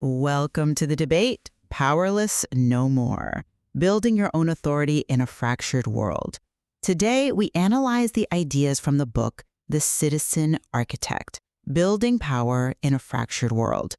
Welcome to the debate, Powerless No More, Building Your Own Authority in a Fractured World. Today, we analyze the ideas from the book, The Citizen Architect, Building Power in a Fractured World.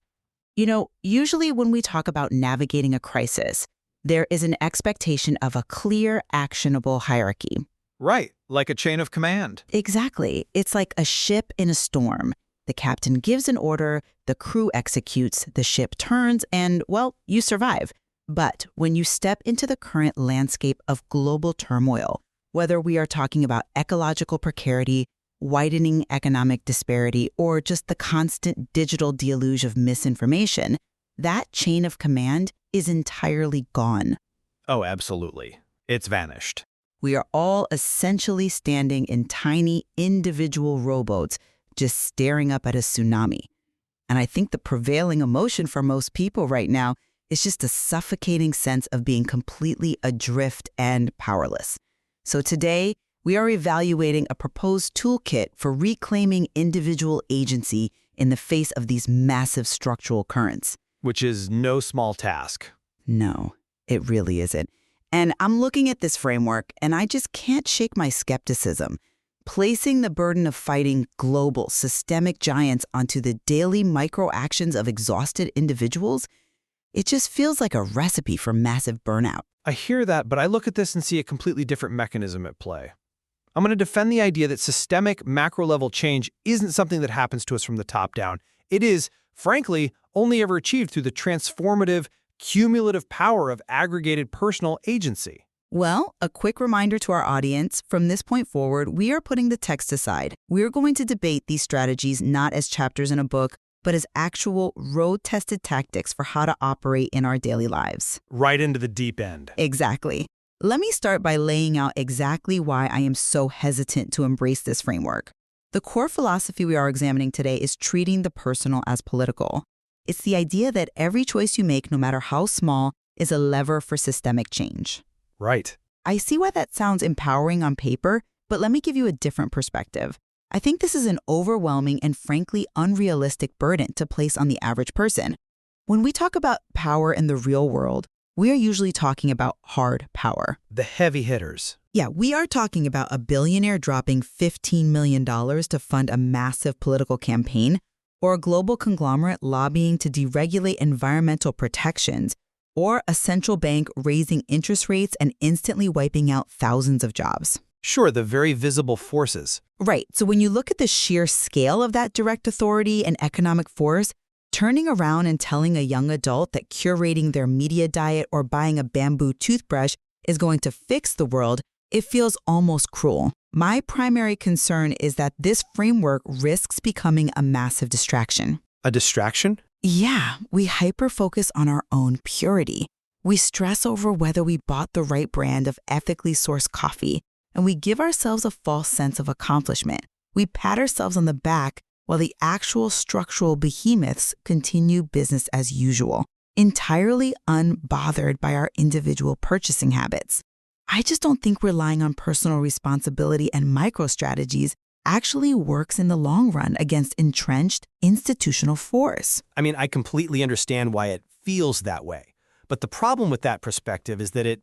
You know, usually when we talk about navigating a crisis, there is an expectation of a clear, actionable hierarchy. Right, like a chain of command. Exactly. It's like a ship in a storm. The captain gives an order, the crew executes, the ship turns, and, well, you survive. But when you step into the current landscape of global turmoil, whether we are talking about ecological precarity, widening economic disparity, or just the constant digital deluge of misinformation, that chain of command is entirely gone. Oh, absolutely. It's vanished. We are all essentially standing in tiny individual rowboats, just staring up at a tsunami. And I think the prevailing emotion for most people right now is just a suffocating sense of being completely adrift and powerless. So today, we are evaluating a proposed toolkit for reclaiming individual agency in the face of these massive structural currents. Which is no small task. No, it really isn't. And I'm looking at this framework, and I just can't shake my skepticism. Placing the burden of fighting global, systemic giants onto the daily micro-actions of exhausted individuals, it just feels like a recipe for massive burnout. I hear that, but I look at this and see a completely different mechanism at play. I'm going to defend the idea that systemic, macro-level change isn't something that happens to us from the top down. It is, frankly, only ever achieved through the transformative, cumulative power of aggregated personal agency. Well, a quick reminder to our audience, from this point forward, we are putting the text aside. We're going to debate these strategies not as chapters in a book, but as actual road-tested tactics for how to operate in our daily lives. Right into the deep end. Exactly. Let me start by laying out exactly why I am so hesitant to embrace this framework. The core philosophy we are examining today is treating the personal as political. It's the idea that every choice you make, no matter how small, is a lever for systemic change. Right. I see why that sounds empowering on paper, but let me give you a different perspective. I think this is an overwhelming and frankly unrealistic burden to place on the average person. When we talk about power in the real world, we are usually talking about hard power. The heavy hitters. Yeah, we are talking about a billionaire dropping $15 million to fund a massive political campaign, or a global conglomerate lobbying to deregulate environmental protections, or a central bank raising interest rates and instantly wiping out thousands of jobs. Sure, the very visible forces. Right. So when you look at the sheer scale of that direct authority and economic force, turning around and telling a young adult that curating their media diet or buying a bamboo toothbrush is going to fix the world, it feels almost cruel. My primary concern is that this framework risks becoming a massive distraction. A distraction? Yeah, we hyper-focus on our own purity. We stress over whether we bought the right brand of ethically sourced coffee, and we give ourselves a false sense of accomplishment. We pat ourselves on the back while the actual structural behemoths continue business as usual, entirely unbothered by our individual purchasing habits. I just don't think relying on personal responsibility and micro-strategies actually works in the long run against entrenched institutional force. I mean, I completely understand why it feels that way. But the problem with that perspective is that it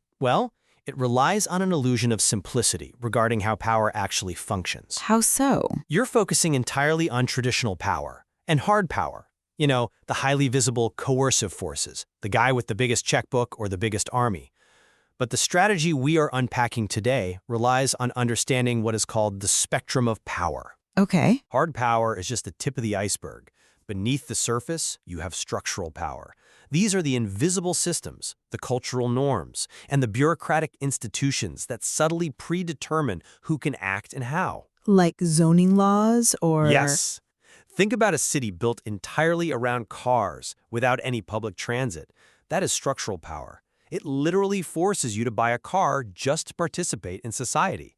relies on an illusion of simplicity regarding how power actually functions. How so? You're focusing entirely on traditional power and hard power. You know, the highly visible coercive forces, the guy with the biggest checkbook or the biggest army. But the strategy we are unpacking today relies on understanding what is called the spectrum of power. Okay. Hard power is just the tip of the iceberg. Beneath the surface, you have structural power. These are the invisible systems, the cultural norms, and the bureaucratic institutions that subtly predetermine who can act and how. Like zoning laws or... Yes. Think about a city built entirely around cars without any public transit. That is structural power. It literally forces you to buy a car just to participate in society.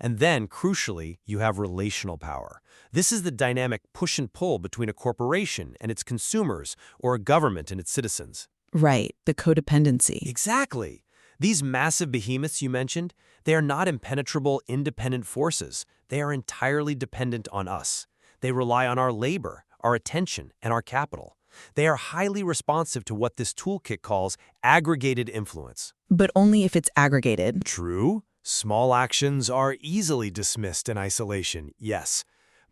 And then, crucially, you have relational power. This is the dynamic push and pull between a corporation and its consumers or a government and its citizens. Right, the codependency. Exactly. These massive behemoths you mentioned, they are not impenetrable, independent forces. They are entirely dependent on us. They rely on our labor, our attention, and our capital. They are highly responsive to what this toolkit calls aggregated influence. But only if it's aggregated. True, small actions are easily dismissed in isolation, yes.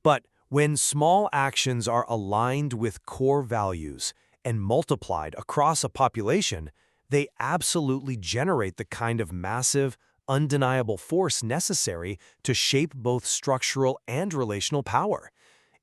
But when small actions are aligned with core values and multiplied across a population, they absolutely generate the kind of massive, undeniable force necessary to shape both structural and relational power.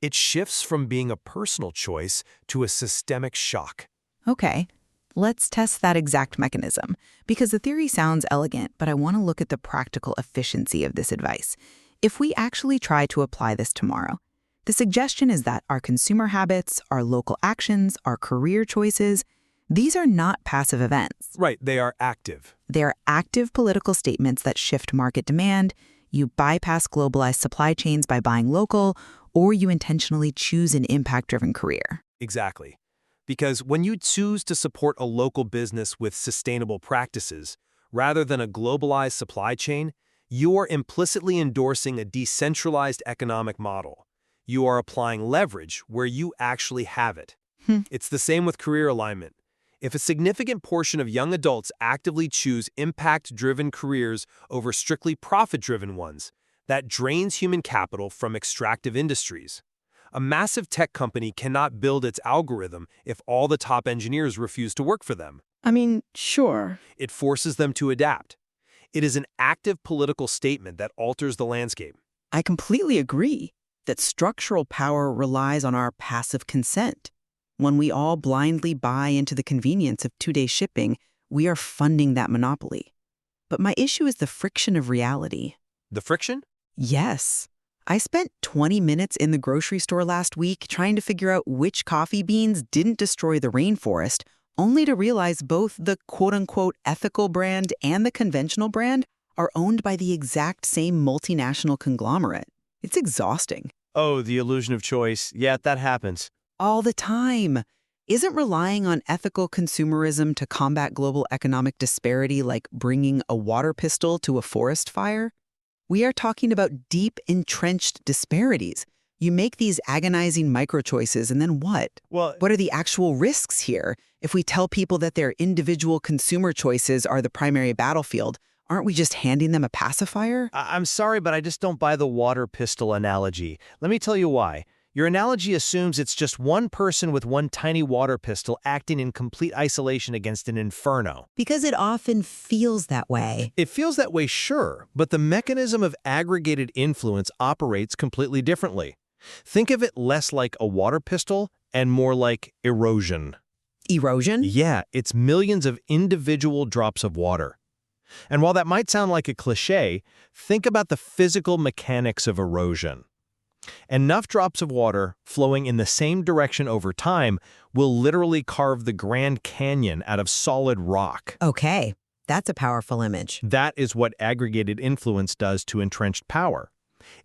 It shifts from being a personal choice to a systemic shock. Okay, let's test that exact mechanism, because the theory sounds elegant, but I want to look at the practical efficiency of this advice. If we actually try to apply this tomorrow, the suggestion is that our consumer habits, our local actions, our career choices, these are not passive events. Right, they are active. They are active political statements that shift market demand. You bypass globalized supply chains by buying local, or you intentionally choose an impact-driven career. Exactly. Because when you choose to support a local business with sustainable practices, rather than a globalized supply chain, you are implicitly endorsing a decentralized economic model. You are applying leverage where you actually have it. It's the same with career alignment. If a significant portion of young adults actively choose impact-driven careers over strictly profit-driven ones, that drains human capital from extractive industries. A massive tech company cannot build its algorithm if all the top engineers refuse to work for them. I mean, sure. It forces them to adapt. It is an active political statement that alters the landscape. I completely agree that structural power relies on our passive consent. When we all blindly buy into the convenience of two-day shipping, we are funding that monopoly. But my issue is the friction of reality. The friction? Yes. I spent 20 minutes in the grocery store last week trying to figure out which coffee beans didn't destroy the rainforest, only to realize both the quote-unquote ethical brand and the conventional brand are owned by the exact same multinational conglomerate. It's exhausting. Oh, the illusion of choice. Yeah, that happens. All the time. Isn't relying on ethical consumerism to combat global economic disparity like bringing a water pistol to a forest fire? We are talking about deep, entrenched disparities. You make these agonizing micro-choices, and then what? Well, What are the actual risks here? If we tell people that their individual consumer choices are the primary battlefield, aren't we just handing them a pacifier? I'm sorry, but I just don't buy the water pistol analogy. Let me tell you why. Your analogy assumes it's just one person with one tiny water pistol acting in complete isolation against an inferno. Because it often feels that way. It feels that way, sure, but the mechanism of aggregated influence operates completely differently. Think of it less like a water pistol and more like erosion. Erosion? Yeah, it's millions of individual drops of water. And while that might sound like a cliché, think about the physical mechanics of erosion. Enough drops of water flowing in the same direction over time will literally carve the Grand Canyon out of solid rock. Okay, that's a powerful image. That is what aggregated influence does to entrenched power.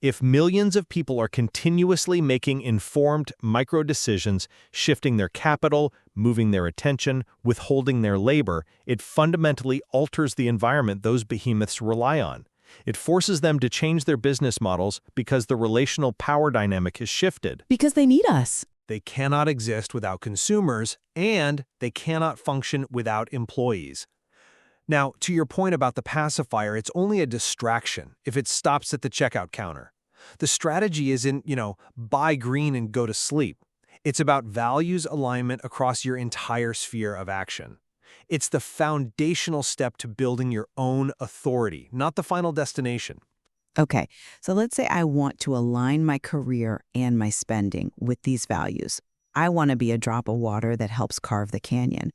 If millions of people are continuously making informed micro-decisions, shifting their capital, moving their attention, withholding their labor, it fundamentally alters the environment those behemoths rely on. It forces them to change their business models because the relational power dynamic has shifted. Because they need us. They cannot exist without consumers, and they cannot function without employees. Now, to your point about the pacifier, it's only a distraction if it stops at the checkout counter. The strategy isn't, buy green and go to sleep. It's about values alignment across your entire sphere of action. It's the foundational step to building your own authority, not the final destination. Okay, so let's say I want to align my career and my spending with these values. I want to be a drop of water that helps carve the canyon.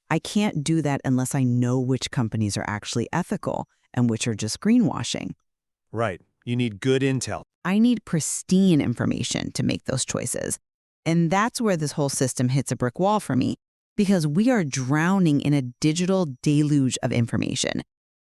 I can't do that unless I know which companies are actually ethical and which are just greenwashing. Right. You need good intel. I need pristine information to make those choices. And that's where this whole system hits a brick wall for me, because we are drowning in a digital deluge of information.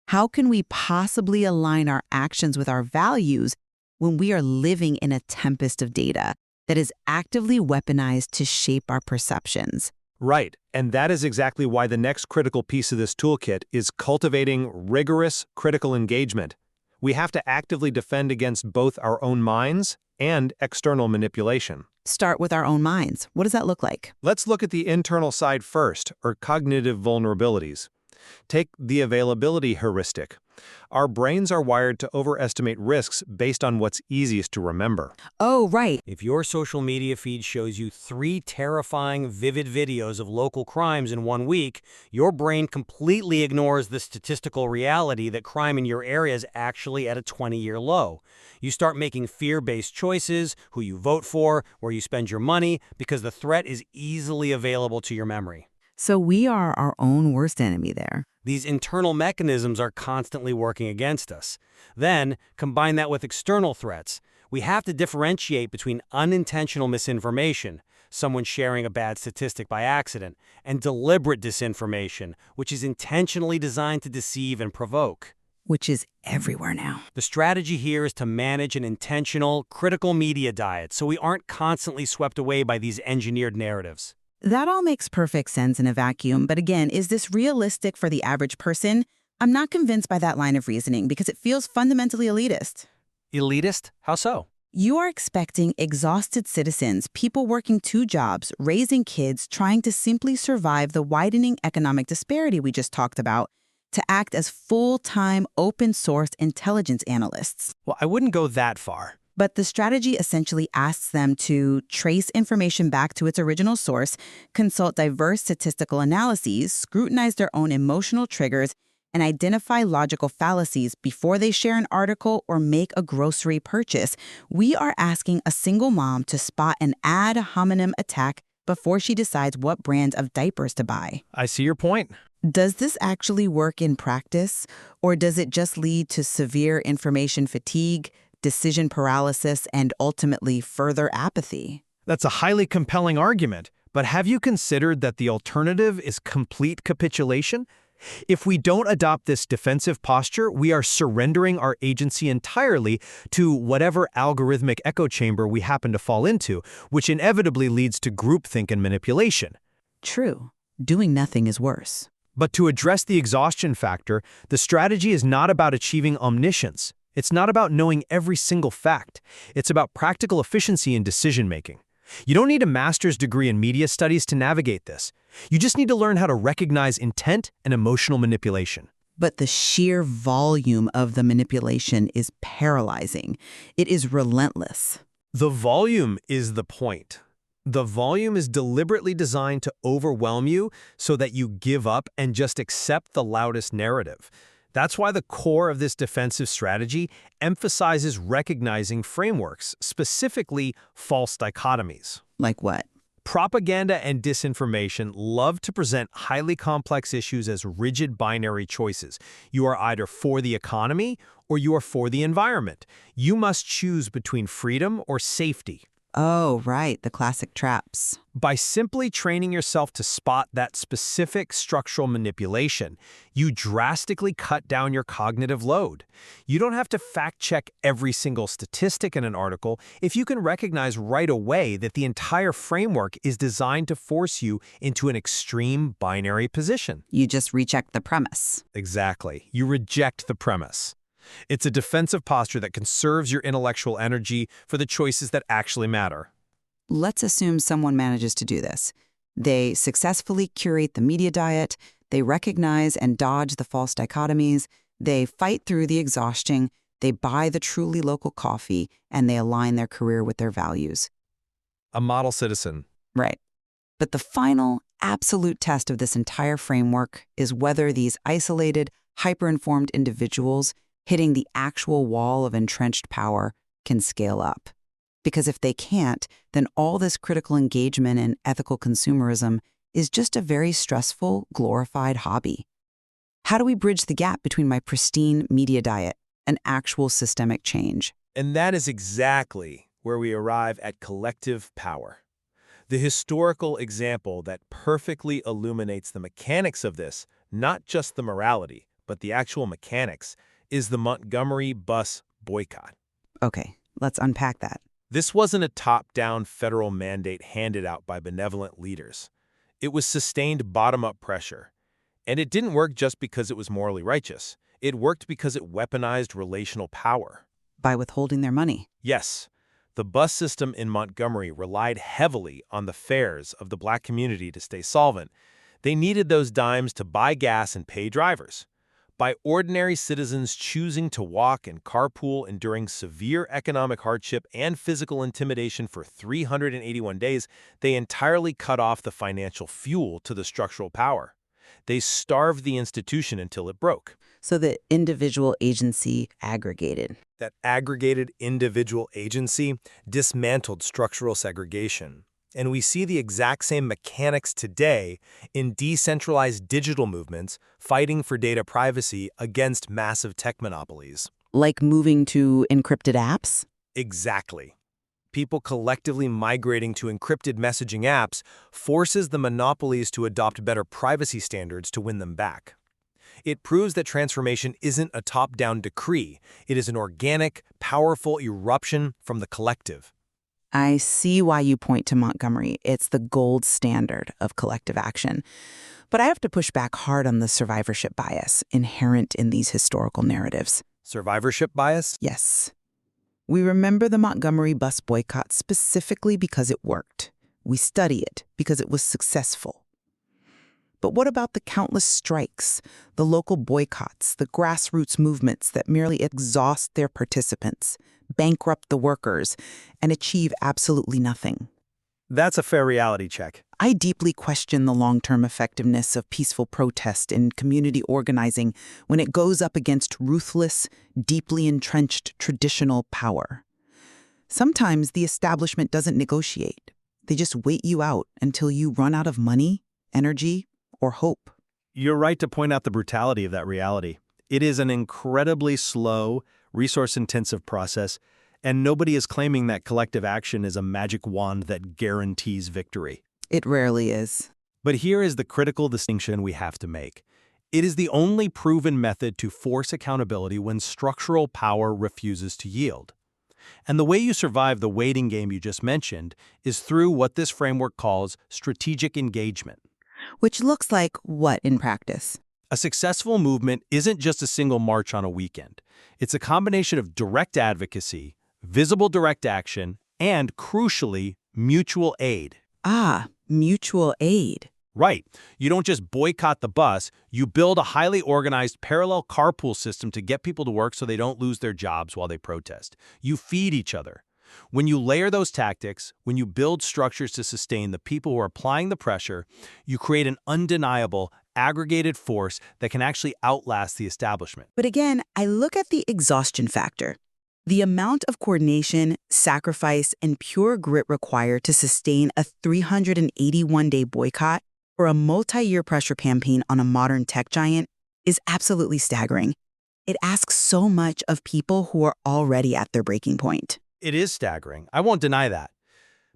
How can we possibly align our actions with our values when we are living in a tempest of data that is actively weaponized to shape our perceptions? Right, and that is exactly why the next critical piece of this toolkit is cultivating rigorous critical engagement. We have to actively defend against both our own minds and external manipulation. Start with our own minds. What does that look like? Let's look at the internal side first, or cognitive vulnerabilities. Take the availability heuristic. Our brains are wired to overestimate risks based on what's easiest to remember. Oh, right. If your social media feed shows you 3 terrifying, vivid videos of local crimes in 1 week, your brain completely ignores the statistical reality that crime in your area is actually at a 20-year low. You start making fear-based choices, who you vote for, where you spend your money, because the threat is easily available to your memory. So we are our own worst enemy there. These internal mechanisms are constantly working against us. Then, combine that with external threats. We have to differentiate between unintentional misinformation, someone sharing a bad statistic by accident, and deliberate disinformation, which is intentionally designed to deceive and provoke. Which is everywhere now. The strategy here is to manage an intentional, critical media diet so we aren't constantly swept away by these engineered narratives. That all makes perfect sense in a vacuum, but again, is this realistic for the average person? I'm not convinced by that line of reasoning because it feels fundamentally elitist. Elitist? How so? You are expecting exhausted citizens, people working 2 jobs, raising kids, trying to simply survive the widening economic disparity we just talked about, to act as full-time, open-source intelligence analysts. Well, I wouldn't go that far. But the strategy essentially asks them to trace information back to its original source, consult diverse statistical analyses, scrutinize their own emotional triggers, and identify logical fallacies before they share an article or make a grocery purchase. We are asking a single mom to spot an ad hominem attack before she decides what brand of diapers to buy. I see your point. Does this actually work in practice, or does it just lead to severe information fatigue, decision paralysis, and ultimately further apathy? That's a highly compelling argument, but have you considered that the alternative is complete capitulation? If we don't adopt this defensive posture, we are surrendering our agency entirely to whatever algorithmic echo chamber we happen to fall into, which inevitably leads to groupthink and manipulation. True. Doing nothing is worse. But to address the exhaustion factor, the strategy is not about achieving omniscience. It's not about knowing every single fact. It's about practical efficiency in decision-making. You don't need a master's degree in media studies to navigate this. You just need to learn how to recognize intent and emotional manipulation. But the sheer volume of the manipulation is paralyzing. It is relentless. The volume is the point. The volume is deliberately designed to overwhelm you so that you give up and just accept the loudest narrative. That's why the core of this defensive strategy emphasizes recognizing frameworks, specifically false dichotomies. Like what? Propaganda and disinformation love to present highly complex issues as rigid binary choices. You are either for the economy or you are for the environment. You must choose between freedom or safety. Oh, right, the classic traps. By simply training yourself to spot that specific structural manipulation, you drastically cut down your cognitive load. You don't have to fact-check every single statistic in an article if you can recognize right away that the entire framework is designed to force you into an extreme binary position. You just recheck the premise. Exactly. You reject the premise. It's a defensive posture that conserves your intellectual energy for the choices that actually matter. Let's assume someone manages to do this. They successfully curate the media diet, they recognize and dodge the false dichotomies, they fight through the exhaustion, they buy the truly local coffee, and they align their career with their values. A model citizen. Right. But the final, absolute test of this entire framework is whether these isolated, hyper-informed individuals hitting the actual wall of entrenched power can scale up. Because if they can't, then all this critical engagement and ethical consumerism is just a very stressful, glorified hobby. How do we bridge the gap between my pristine media diet and actual systemic change? And that is exactly where we arrive at collective power. The historical example that perfectly illuminates the mechanics of this, not just the morality, but the actual mechanics, is the Montgomery bus boycott. Okay, let's unpack that. This wasn't a top-down federal mandate handed out by benevolent leaders. It was sustained bottom-up pressure. And it didn't work just because it was morally righteous. It worked because it weaponized relational power. By withholding their money. Yes, The bus system in Montgomery relied heavily on the fares of the black community to stay solvent. They needed those dimes to buy gas and pay drivers. By ordinary citizens choosing to walk and carpool, enduring severe economic hardship and physical intimidation for 381 days, they entirely cut off the financial fuel to the structural power. They starved the institution until it broke. So the individual agency aggregated. That aggregated individual agency dismantled structural segregation. And we see the exact same mechanics today in decentralized digital movements fighting for data privacy against massive tech monopolies. Like moving to encrypted apps? Exactly. People collectively migrating to encrypted messaging apps forces the monopolies to adopt better privacy standards to win them back. It proves that transformation isn't a top-down decree. It is an organic, powerful eruption from the collective. I see why you point to Montgomery. It's the gold standard of collective action. But I have to push back hard on the survivorship bias inherent in these historical narratives. Survivorship bias? Yes. We remember the Montgomery bus boycott specifically because it worked. We study it because it was successful. But what about the countless strikes, the local boycotts, the grassroots movements that merely exhaust their participants, bankrupt the workers, and achieve absolutely nothing? That's a fair reality check. I deeply question the long-term effectiveness of peaceful protest and community organizing when it goes up against ruthless, deeply entrenched traditional power. Sometimes the establishment doesn't negotiate. They just wait you out until you run out of money, energy, or hope. You're right to point out the brutality of that reality. It is an incredibly slow, resource-intensive process, and nobody is claiming that collective action is a magic wand that guarantees victory. It rarely is. But here is the critical distinction we have to make. It is the only proven method to force accountability when structural power refuses to yield. And the way you survive the waiting game you just mentioned is through what this framework calls strategic engagement. Which looks like what in practice? A successful movement isn't just a single march on a weekend. It's a combination of direct advocacy, visible direct action, and, crucially, mutual aid. Ah, mutual aid. Right. You don't just boycott the bus, you build a highly organized parallel carpool system to get people to work so they don't lose their jobs while they protest. You feed each other. When you layer those tactics, when you build structures to sustain the people who are applying the pressure, you create an undeniable, aggregated force that can actually outlast the establishment. But again, I look at the exhaustion factor. The amount of coordination, sacrifice, and pure grit required to sustain a 381-day boycott or a multi-year pressure campaign on a modern tech giant is absolutely staggering. It asks so much of people who are already at their breaking point. It is staggering. I won't deny that.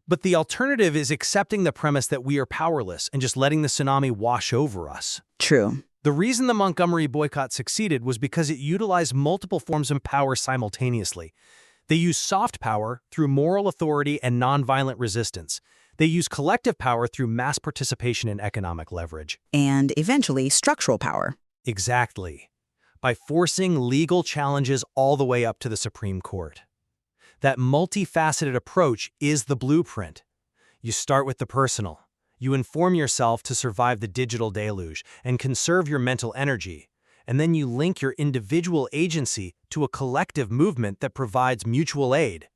But the alternative is accepting the premise that we are powerless and just letting the tsunami wash over us. True. The reason the Montgomery boycott succeeded was because it utilized multiple forms of power simultaneously. They used soft power through moral authority and nonviolent resistance. They used collective power through mass participation and economic leverage. And eventually, structural power. Exactly. By forcing legal challenges all the way up to the Supreme Court. That multifaceted approach is the blueprint. You start with the personal. You inform yourself to survive the digital deluge and conserve your mental energy. And then you link your individual agency to a collective movement that provides mutual aid.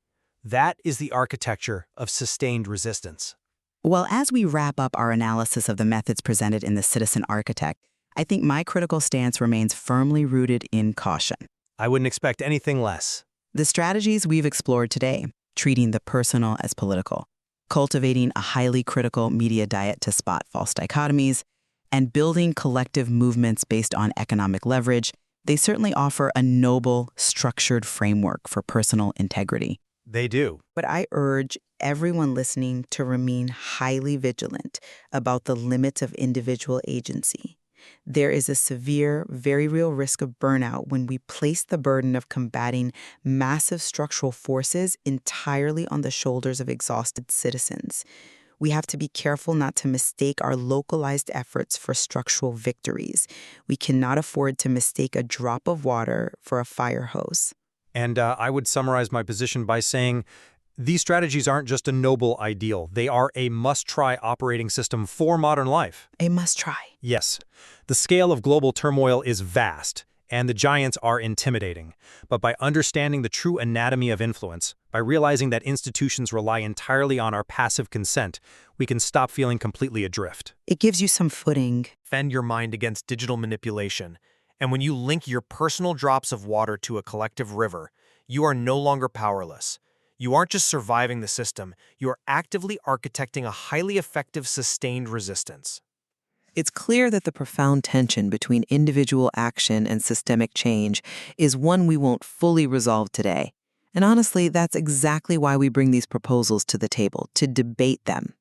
That is the architecture of sustained resistance. Well, as we wrap up our analysis of the methods presented in The Citizen Architect, I think my critical stance remains firmly rooted in caution. I wouldn't expect anything less. The strategies we've explored today, treating the personal as political, cultivating a highly critical media diet to spot false dichotomies, and building collective movements based on economic leverage, they certainly offer a noble, structured framework for personal integrity. They do. But I urge everyone listening to remain highly vigilant about the limits of individual agency. There is a severe, very real risk of burnout when we place the burden of combating massive structural forces entirely on the shoulders of exhausted citizens. We have to be careful not to mistake our localized efforts for structural victories. We cannot afford to mistake a drop of water for a fire hose. And I would summarize my position by saying These strategies aren't just a noble ideal, they are a must-try operating system for modern life. A must try. Yes, the scale of global turmoil is vast, and the giants are intimidating. But by understanding the true anatomy of influence, by realizing that institutions rely entirely on our passive consent, we can stop feeling completely adrift. It gives you some footing. Defend your mind against digital manipulation. And when you link your personal drops of water to a collective river, you are no longer powerless. You aren't just surviving the system, you are actively architecting a highly effective, sustained resistance. It's clear that the profound tension between individual action and systemic change is one we won't fully resolve today. And honestly, that's exactly why we bring these proposals to the table, to debate them.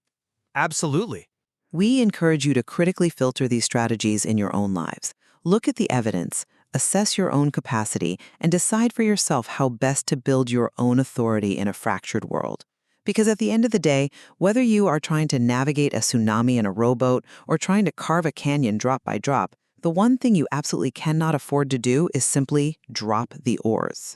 Absolutely. We encourage you to critically filter these strategies in your own lives. Look at the evidence, assess your own capacity, and decide for yourself how best to build your own authority in a fractured world. Because at the end of the day, whether you are trying to navigate a tsunami in a rowboat or trying to carve a canyon drop by drop, the one thing you absolutely cannot afford to do is simply drop the oars.